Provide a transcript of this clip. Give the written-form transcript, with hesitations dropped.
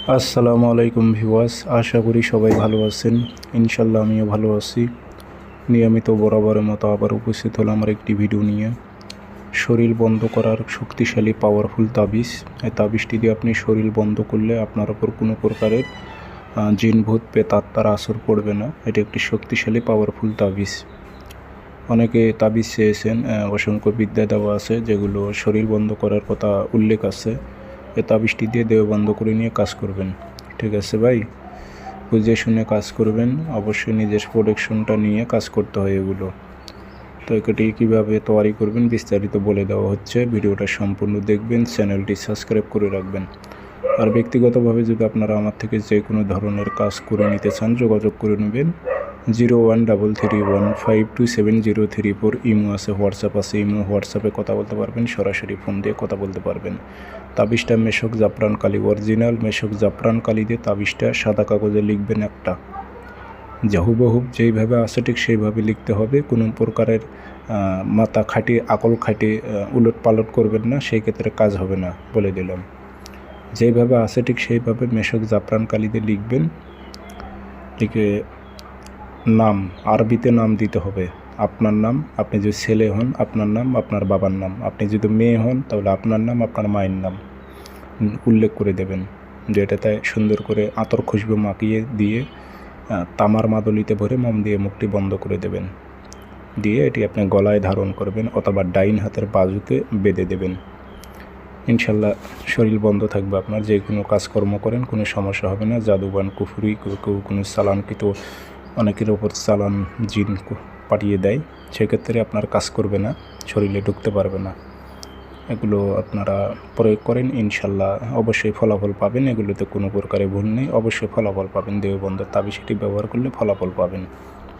আসসালামু আলাইকুম ভিউয়ার্স, আশা করি সবাই ভালো আছেন। ইনশাল্লাহ আমিও ভালো আছি। নিয়মিত বরাবরের মতো আবার উপস্থিত হলাম আমার একটি ভিডিও নিয়ে। শরীর বন্ধ করার শক্তিশালী পাওয়ারফুল তাবিজ। এই তাবিজটি দিয়ে আপনি শরীর বন্ধ করলে আপনার ওপর কোনো প্রকারের জিন ভূত প্রেতাত্মার আসর পড়বে না। এটি একটি শক্তিশালী পাওয়ারফুল তাবিজ। অনেকে তাবিজ চেয়েছেন, অসংখ্য বিদ্যা দেওয়া আছে যেগুলো শরীর বন্ধ করার কথা উল্লেখ আছে। এই তাবিজটি দিয়ে দেহ বন্ধ করে নিয়ে কাজ করবেন। ঠিক আছে ভাই, বুঝে শুনে কাজ করবেন। অবশ্যই নিজের প্রোটেকশনটা নিয়ে কাজ করতে হয় এগুলো। তো এটি কীভাবে তৈরি করবেন বিস্তারিত বলে দেওয়া হচ্ছে। ভিডিওটা সম্পূর্ণ দেখবেন, চ্যানেলটি সাবস্ক্রাইব করে রাখবেন। আর ব্যক্তিগতভাবে যদি আপনারা আমার থেকে যে কোনো ধরনের কাজ করে নিতে চান যোগাযোগ করে নেবেন। 0133152703 ইমো আছে, হোয়াটসঅ্যাপ আছে। ইমো হোয়াটসঅ্যাপে কথা বলতে পারবেন, সরাসরি ফোন দিয়ে কথা বলতে পারবেন। তাবিজটা মেশক জাফরান কালি, অরিজিনাল মেশক জাফরান কালি দিয়ে তাবিজটা সাদা কাগজে লিখবেন একটা। হুবহুব যেইভাবে আছে ঠিক সেইভাবে লিখতে হবে। কোনো প্রকারের মাথা খাটিয়ে আকল খাটিয়ে উলট পালট করবেন না, সেই ক্ষেত্রে কাজ হবে না, বলে দিলাম। যেইভাবে আছে ঠিক সেইভাবে মেশক জাফরান কালি দিয়ে লিখবেন। লিখে নাম, আরবিতে নাম দিতে হবে। আপনার নাম, আপনি যদি ছেলে হন আপনার নাম, আপনার বাবার নাম। আপনি যদি মেয়ে হন তাহলে আপনার নাম, আপনার মায়ের নাম উল্লেখ করে দেবেন। যেটাতে সুন্দর করে আতর খুশবু মাখিয়ে দিয়ে তামার মাদলিতে ভরে মোম দিয়ে মুখটি বন্ধ করে দেবেন। দিয়ে এটি আপনি গলায় ধারণ করবেন অথবা ডাইন হাতের বাজুতে বেঁধে দেবেন। ইনশাল্লাহ শরীর বন্ধ থাকবে আপনার। যে কোনো কাজকর্ম করেন কোনো সমস্যা হবে না। জাদুবান কুফুরি কেউ কোনো চালানকৃত অনেকের ওপর চালান জিন পাঠিয়ে দেয়, সেক্ষেত্রে আপনার কাজ করবে না, শরীরে ঢুকতে পারবে না। এগুলো আপনারা প্রয়োগ করেন, ইনশাল্লাহ অবশ্যই ফলাফল পাবেন। এগুলোতে কোনো প্রকারে ভুল নেই, অবশ্যই ফলাফল পাবেন। দেহবন্ধের তাবিজ সেটি ব্যবহার করলে ফলাফল পাবেন।